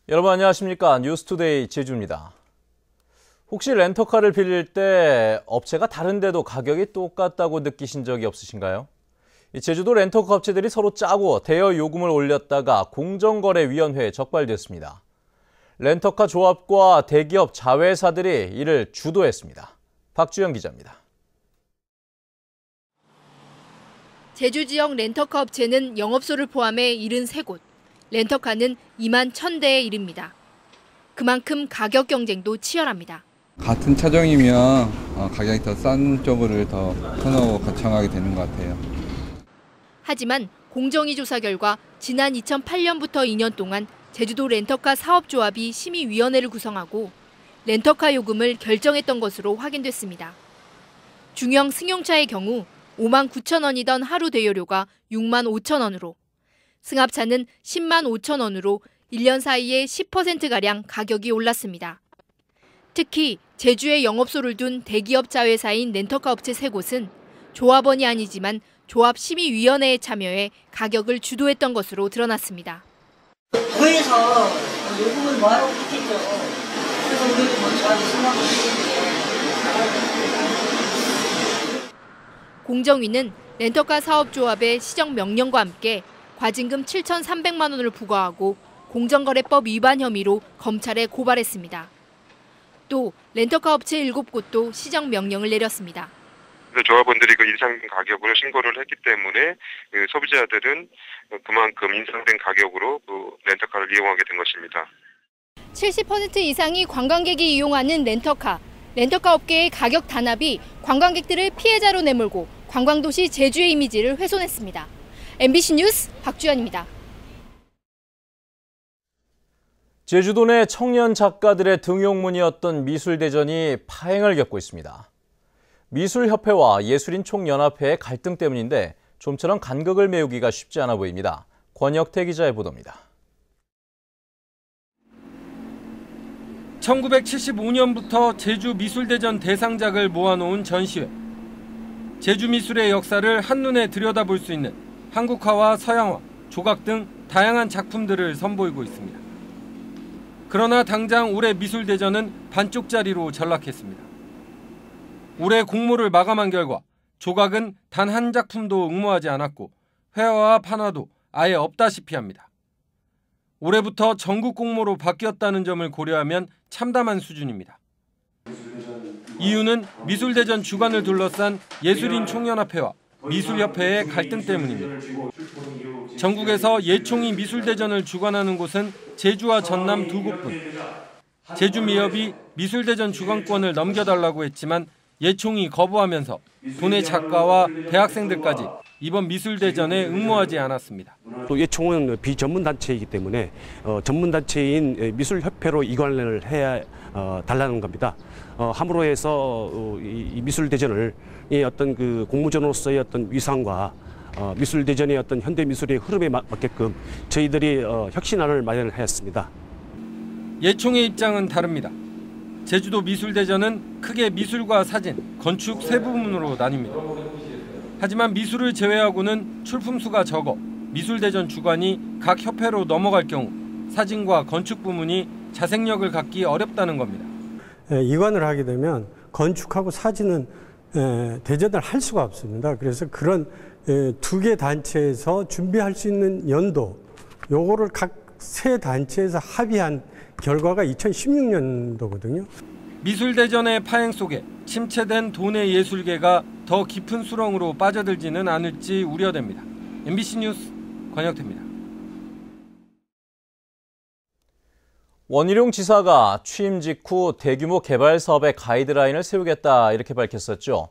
여러분 안녕하십니까? 뉴스투데이 제주입니다. 혹시 렌터카를 빌릴 때 업체가 다른데도 가격이 똑같다고 느끼신 적이 없으신가요? 제주도 렌터카 업체들이 서로 짜고 대여 요금을 올렸다가 공정거래위원회에 적발됐습니다. 렌터카 조합과 대기업 자회사들이 이를 주도했습니다. 박주영 기자입니다. 제주 지역 렌터카 업체는 영업소를 포함해 73곳, 렌터카는 2만 1,000대에 이릅니다. 그만큼 가격 경쟁도 치열합니다. 같은 차종이면 가격이 더 싼 쪽을 더 선호하고 거청하게 되는 것 같아요. 하지만 공정위 조사 결과 지난 2008년부터 2년 동안 제주도 렌터카 사업조합이 심의위원회를 구성하고 렌터카 요금을 결정했던 것으로 확인됐습니다. 중형 승용차의 경우 5만 9천 원이던 하루 대여료가 6만 5천 원으로, 승합차는 10만 5천 원으로 1년 사이에 10%가량 가격이 올랐습니다. 특히 제주에 영업소를 둔 대기업 자회사인 렌터카 업체 3곳은 조합원이 아니지만 조합심의위원회에 참여해 가격을 주도했던 것으로 드러났습니다. 도에서 요금을 뭐하라고 했겠죠. 그래서 우리도 뭐 저한테 신청을 했는데. 공정위는 렌터카 사업조합의 시정 명령과 함께 과징금 7,300만 원을 부과하고 공정거래법 위반 혐의로 검찰에 고발했습니다. 또 렌터카 업체 7곳도 시정 명령을 내렸습니다. 조합원들이 그 인상된 가격으로 신고를 했기 때문에 소비자들은 그만큼 인상된 가격으로 렌터카를 이용하게 된 것입니다. 70% 이상이 관광객이 이용하는 렌터카 업계의 가격 단합이 관광객들을 피해자로 내몰고 관광도시 제주의 이미지를 훼손했습니다. MBC 뉴스 박주연입니다. 제주도 내 청년 작가들의 등용문이었던 미술대전이 파행을 겪고 있습니다. 미술협회와 예술인총연합회의 갈등 때문인데 좀처럼 간극을 메우기가 쉽지 않아 보입니다. 권혁태 기자의 보도입니다. 1975년부터 제주 미술대전 대상작을 모아놓은 전시회. 제주 미술의 역사를 한눈에 들여다볼 수 있는 한국화와 서양화, 조각 등 다양한 작품들을 선보이고 있습니다. 그러나 당장 올해 미술대전은 반쪽짜리로 전락했습니다. 올해 공모를 마감한 결과 조각은 단 한 작품도 응모하지 않았고 회화와 판화도 아예 없다시피 합니다. 올해부터 전국 공모로 바뀌었다는 점을 고려하면 참담한 수준입니다. 이유는 미술대전 주관을 둘러싼 예술인총연합회와 미술협회의 갈등 때문입니다. 전국에서 예총이 미술대전을 주관하는 곳은 제주와 전남 2곳뿐. 제주미협이 미술대전 주관권을 넘겨달라고 했지만 예총이 거부하면서 도내 작가와 대학생들까지 이번 미술대전에 응모하지 않았습니다. 또 예총은 비전문단체이기 때문에 전문단체인 미술협회로 이관을 해야 달라는 겁니다. 함으로 해서 이 미술대전을 어떤 그 공모전으로서의 어떤 위상과 미술대전의 어떤 현대미술의 흐름에 맞게끔 저희들이 혁신안을 마련을 하였습니다. 예총의 입장은 다릅니다. 제주도 미술대전은 크게 미술과 사진, 건축 세 부분으로 나뉩니다. 하지만 미술을 제외하고는 출품수가 적어 미술대전 주관이 각 협회로 넘어갈 경우 사진과 건축 부문이 자생력을 갖기 어렵다는 겁니다. 이관을 하게 되면 건축하고 사진은 대전을 할 수가 없습니다. 그래서 그런 두 개 단체에서 준비할 수 있는 연도, 요거를 각 세 단체에서 합의한 결과가 2016년도거든요. 미술대전의 파행 속에 침체된 도내 예술계가 더 깊은 수렁으로 빠져들지는 않을지 우려됩니다. MBC 뉴스 권혁태입니다. 원희룡 지사가 취임 직후 대규모 개발 사업의 가이드라인을 세우겠다 이렇게 밝혔었죠.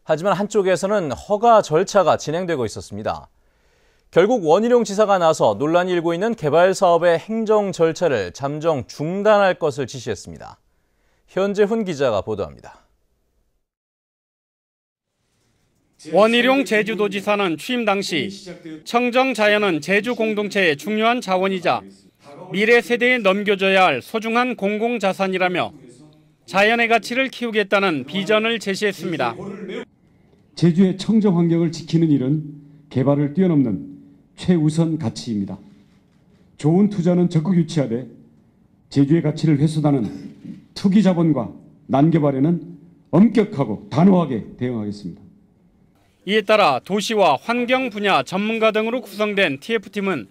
하지만 한쪽에서는 허가 절차가 진행되고 있었습니다. 결국 원희룡 지사가 나서 논란이 일고 있는 개발 사업의 행정 절차를 잠정 중단할 것을 지시했습니다. 현재훈 기자가 보도합니다. 원희룡 제주도지사는 취임 당시 청정자연은 제주 공동체의 중요한 자원이자 미래 세대에 넘겨줘야 할 소중한 공공자산이라며 자연의 가치를 키우겠다는 비전을 제시했습니다. 제주의 청정 환경을 지키는 일은 개발을 뛰어넘는 최우선 가치입니다. 좋은 투자는 적극 유치하되 제주의 가치를 훼손하는 투기 자본과 난개발에는 엄격하고 단호하게 대응하겠습니다. 이에 따라 도시와 환경 분야 전문가 등으로 구성된 TF팀은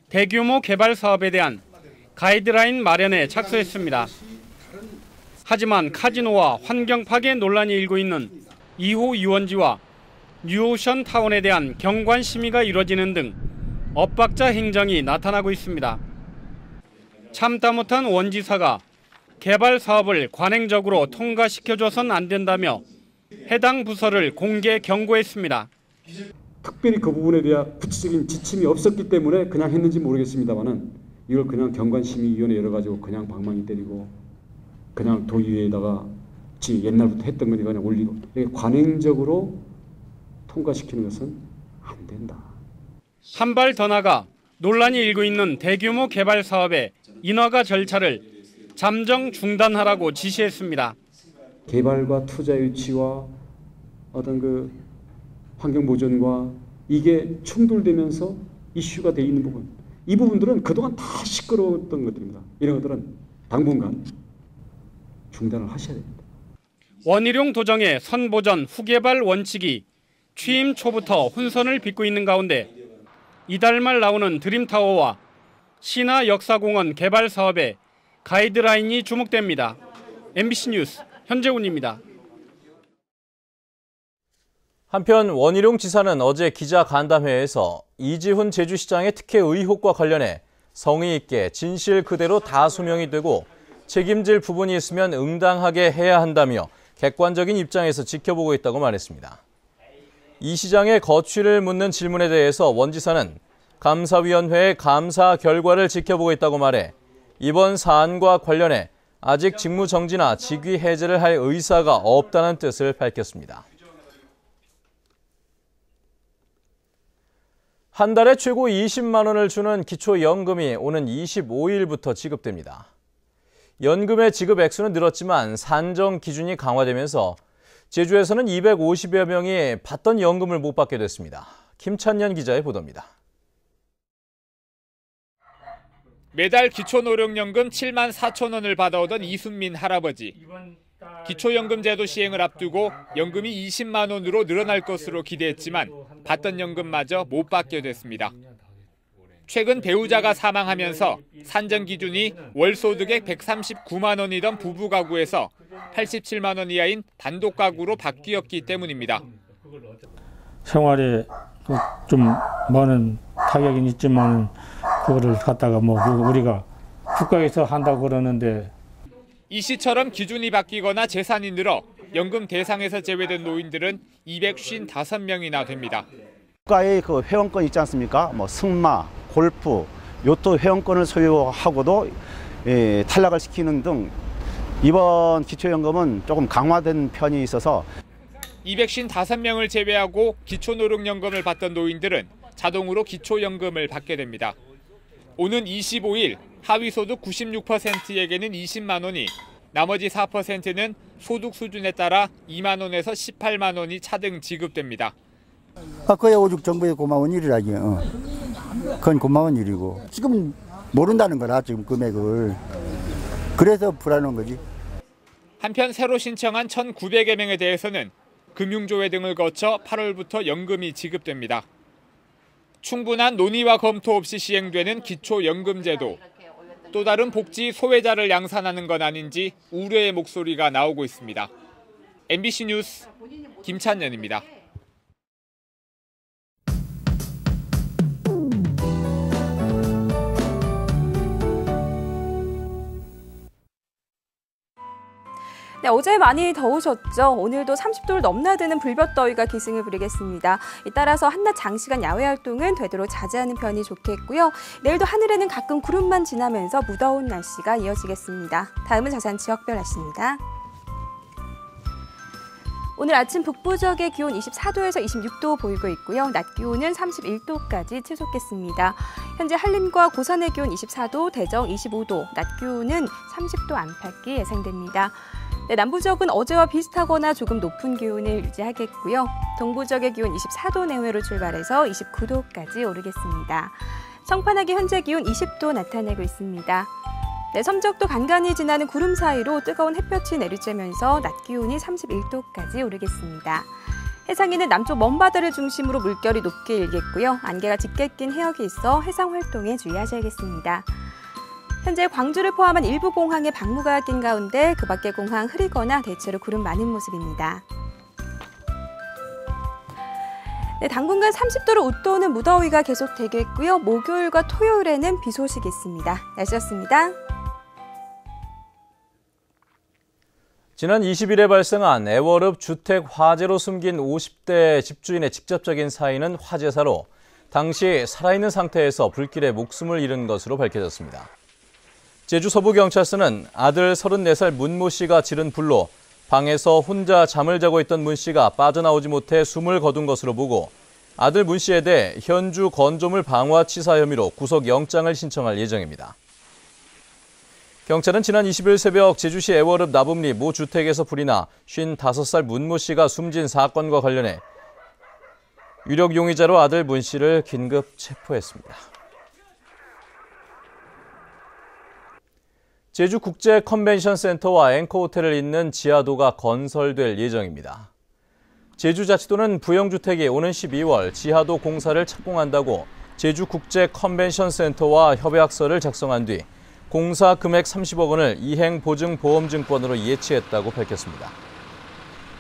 대규모 개발 사업에 대한 가이드라인 마련에 착수했습니다. 하지만 카지노와 환경 파괴 논란이 일고 있는 2호 유원지와 뉴오션 타운에 대한 경관 심의가 이뤄지는 등 엇박자 행정이 나타나고 있습니다. 참다 못한 원지사가 개발 사업을 관행적으로 통과시켜줘선 안 된다며 해당 부서를 공개 경고했습니다. 특별히 그 부분에 대한 구체적인 지침이 없었기 때문에 그냥 했는지 모르겠습니다만은 이걸 그냥 경관심의위원회 열어가지고 그냥 방망이 때리고 그냥 도의회에다가 옛날부터 했던 거니까 그냥 올리고 관행적으로 통과시키는 것은 안 된다. 한 발 더 나가 논란이 일고 있는 대규모 개발 사업의 인허가 절차를 잠정 중단하라고 지시했습니다. 개발과 투자 유치와 어떤 그 환경 보존과 이게 충돌되면서 이슈가 돼 있는 부분, 이 부분들은 그동안 다 시끄러웠던 것들입니다. 이런 것들은 당분간 중단을 하셔야 됩니다. 원희룡 도정의 선보전 후개발 원칙이 취임 초부터 혼선을 빚고 있는 가운데 이달 말 나오는 드림타워와 신화 역사공원 개발 사업에 가이드라인이 주목됩니다. MBC 뉴스 현재훈입니다. 한편 원희룡 지사는 어제 기자간담회에서 이지훈 제주시장의 특혜 의혹과 관련해 성의 있게 진실 그대로 다 소명이 되고 책임질 부분이 있으면 응당하게 해야 한다며 객관적인 입장에서 지켜보고 있다고 말했습니다. 이 시장의 거취를 묻는 질문에 대해서 원 지사는 감사위원회의 감사 결과를 지켜보고 있다고 말해 이번 사안과 관련해 아직 직무 정지나 직위 해제를 할 의사가 없다는 뜻을 밝혔습니다. 한 달에 최고 20만 원을 주는 기초연금이 오는 25일부터 지급됩니다. 연금의 지급 액수는 늘었지만 산정 기준이 강화되면서 제주에서는 250여 명이 받던 연금을 못 받게 됐습니다. 김찬년 기자의 보도입니다. 매달 기초노령연금 7만 4천 원을 받아오던 이순민 할아버지. 기초연금 제도 시행을 앞두고 연금이 20만 원으로 늘어날 것으로 기대했지만 받던 연금마저 못 받게 됐습니다. 최근 배우자가 사망하면서 산정 기준이 월 소득액 139만 원이던 부부 가구에서 87만 원 이하인 단독 가구로 바뀌었기 때문입니다. 생활에 좀 많은 타격이 있지만 그거를 갖다가 우리가 국가에서 한다고 그러는데 이 씨처럼 기준이 바뀌거나 재산이 늘어 연금 대상에서 제외된 노인들은 255명이나 됩니다. 국가의 그 회원권 있지 않습니까? 승마, 골프, 요트 회원권을 소유하고도 탈락을 시키는 등 이번 기초연금은 조금 강화된 편이 있어서 255명을 제외하고 기초노령연금을 받던 노인들은 자동으로 기초연금을 받게 됩니다. 오는 25일 하위소득 96%에게는 20만 원이, 나머지 4%는 소득 수준에 따라 2만 원에서 18만 원이 차등 지급됩니다. 그야 오죽 정부에 고마운 일이라기요. 그건 고마운 일이고 지금 모른다는 거라 지금 금액을. 그래서 불안한 거지. 한편 새로 신청한 1,900여 명에 대해서는 금융조회 등을 거쳐 8월부터 연금이 지급됩니다. 충분한 논의와 검토 없이 시행되는 기초연금제도. 또 다른 복지 소외자를 양산하는 건 아닌지 우려의 목소리가 나오고 있습니다. MBC 뉴스 김찬년입니다. 네, 어제 많이 더우셨죠? 오늘도 30도를 넘나드는 불볕더위가 기승을 부리겠습니다. 따라서 한낮 장시간 야외 활동은 되도록 자제하는 편이 좋겠고요. 내일도 하늘에는 가끔 구름만 지나면서 무더운 날씨가 이어지겠습니다. 다음은 자세한 지역별 날씨입니다. 오늘 아침 북부 지역의 기온 24도에서 26도 보이고 있고요. 낮 기온은 31도까지 치솟겠습니다. 현재 한림과 고산의 기온 24도, 대정 25도, 낮 기온은 30도 안팎이 예상됩니다. 네, 남부 지역은 어제와 비슷하거나 조금 높은 기온을 유지하겠고요. 동부 지역의 기온 24도 내외로 출발해서 29도까지 오르겠습니다. 청판하기 현재 기온 20도 나타내고 있습니다. 네, 섬적도 간간히 지나는 구름 사이로 뜨거운 햇볕이 내리쬐면서 낮 기온이 31도까지 오르겠습니다. 해상에는 남쪽 먼바다를 중심으로 물결이 높게 일겠고요. 안개가 짙게 낀 해역이 있어 해상 활동에 주의하셔야겠습니다. 현재 광주를 포함한 일부 공항에 방무가 낀 가운데 그 밖의 공항 흐리거나 대체로 구름 많은 모습입니다. 네, 당분간 30도를 웃도는 무더위가 계속되겠고요. 목요일과 토요일에는 비 소식이 있습니다. 날씨였습니다. 지난 20일에 발생한 애월읍 주택 화재로 숨긴 50대 집주인의 직접적인 사인은 화재사로 당시 살아있는 상태에서 불길에 목숨을 잃은 것으로 밝혀졌습니다. 제주 서부경찰서는 아들 34살 문모 씨가 지른 불로 방에서 혼자 잠을 자고 있던 문 씨가 빠져나오지 못해 숨을 거둔 것으로 보고 아들 문 씨에 대해 현주 건조물 방화치사 혐의로 구속영장을 신청할 예정입니다. 경찰은 지난 20일 새벽 제주시 애월읍 나붐리 모 주택에서 불이 나 55살 문모 씨가 숨진 사건과 관련해 유력 용의자로 아들 문 씨를 긴급 체포했습니다. 제주국제컨벤션센터와 앵커호텔을 잇는 지하도가 건설될 예정입니다. 제주자치도는 부영주택이 오는 12월 지하도 공사를 착공한다고 제주국제컨벤션센터와 협약서를 작성한 뒤 공사 금액 30억 원을 이행보증보험증권으로 예치했다고 밝혔습니다.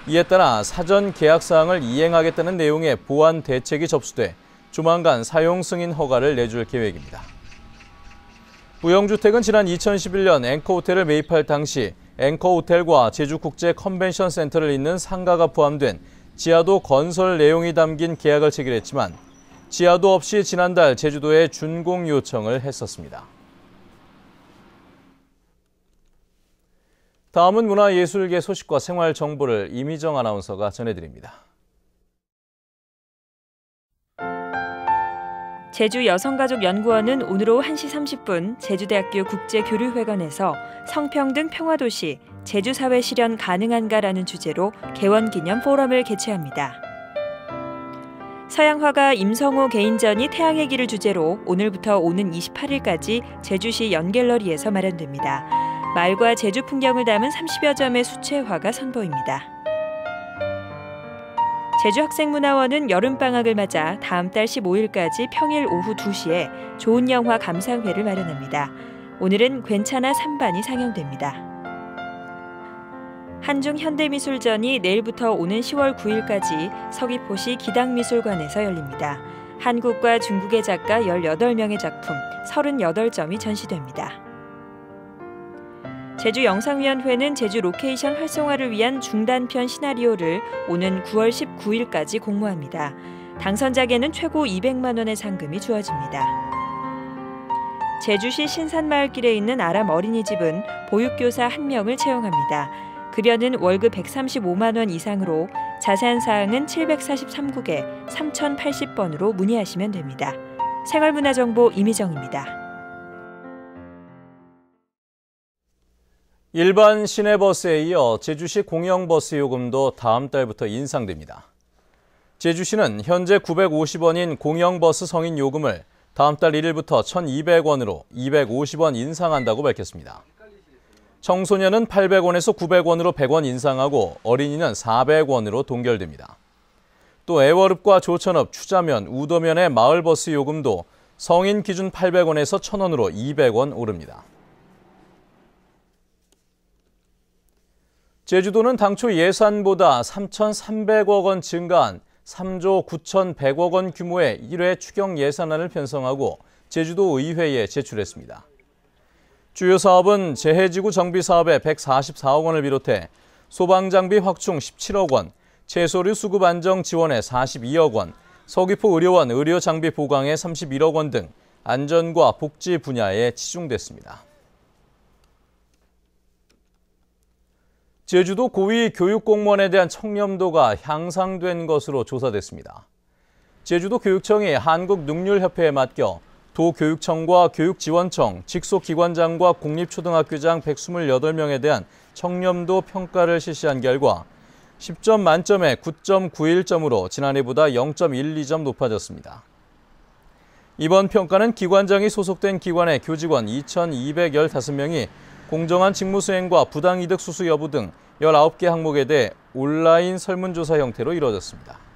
이에 따라 사전 계약사항을 이행하겠다는 내용의 보완 대책이 접수돼 조만간 사용 승인 허가를 내줄 계획입니다. 부영주택은 지난 2011년 앵커호텔을 매입할 당시 앵커호텔과 제주국제컨벤션센터를 잇는 상가가 포함된 지하도 건설 내용이 담긴 계약을 체결했지만 지하도 없이 지난달 제주도에 준공 요청을 했었습니다. 다음은 문화예술계 소식과 생활 정보를 이미정 아나운서가 전해드립니다. 제주여성가족연구원은 오늘 오후 1시 30분 제주대학교 국제교류회관에서 성평등 평화도시 제주사회 실현 가능한가라는 주제로 개원기념 포럼을 개최합니다. 서양화가 임성호 개인전이 태양의 길을 주제로 오늘부터 오는 28일까지 제주시 연갤러리에서 마련됩니다. 말과 제주 풍경을 담은 30여 점의 수채화가 선보입니다. 제주학생문화원은 여름방학을 맞아 다음 달 15일까지 평일 오후 2시에 좋은 영화 감상회를 마련합니다. 오늘은 괜찮아 3반이 상영됩니다. 한중현대미술전이 내일부터 오는 10월 9일까지 서귀포시 기당미술관에서 열립니다. 한국과 중국의 작가 18명의 작품 38점이 전시됩니다. 제주영상위원회는 제주 로케이션 활성화를 위한 중단편 시나리오를 오는 9월 19일까지 공모합니다. 당선작에는 최고 200만 원의 상금이 주어집니다. 제주시 신산마을길에 있는 아람 어린이집은 보육교사 1명을 채용합니다. 급여는 월급 135만 원 이상으로 자세한 사항은 743국에 3080번으로 문의하시면 됩니다. 생활문화정보 이미정입니다. 일반 시내버스에 이어 제주시 공영버스 요금도 다음 달부터 인상됩니다. 제주시는 현재 950원인 공영버스 성인 요금을 다음 달 1일부터 1,200원으로 250원 인상한다고 밝혔습니다. 청소년은 800원에서 900원으로 100원 인상하고 어린이는 400원으로 동결됩니다. 또 애월읍과 조천읍, 추자면, 우도면의 마을버스 요금도 성인 기준 800원에서 1,000원으로 200원 오릅니다. 제주도는 당초 예산보다 3,300억 원 증가한 3조 9,100억 원 규모의 1회 추경 예산안을 편성하고 제주도 의회에 제출했습니다. 주요 사업은 재해지구 정비 사업에 144억 원을 비롯해 소방장비 확충 17억 원, 채소류 수급 안정 지원에 42억 원, 서귀포 의료원 의료장비 보강에 31억 원 등 안전과 복지 분야에 치중됐습니다. 제주도 고위 교육공무원에 대한 청렴도가 향상된 것으로 조사됐습니다. 제주도 교육청이 한국능률협회에 맡겨 도교육청과 교육지원청, 직속기관장과 공립초등학교장 128명에 대한 청렴도 평가를 실시한 결과 10점 만점에 9.91점으로 지난해보다 0.12점 높아졌습니다. 이번 평가는 기관장이 소속된 기관의 교직원 2,215명이 공정한 직무 수행과 부당이득 수수 여부 등 19개 항목에 대해 온라인 설문조사 형태로 이루어졌습니다.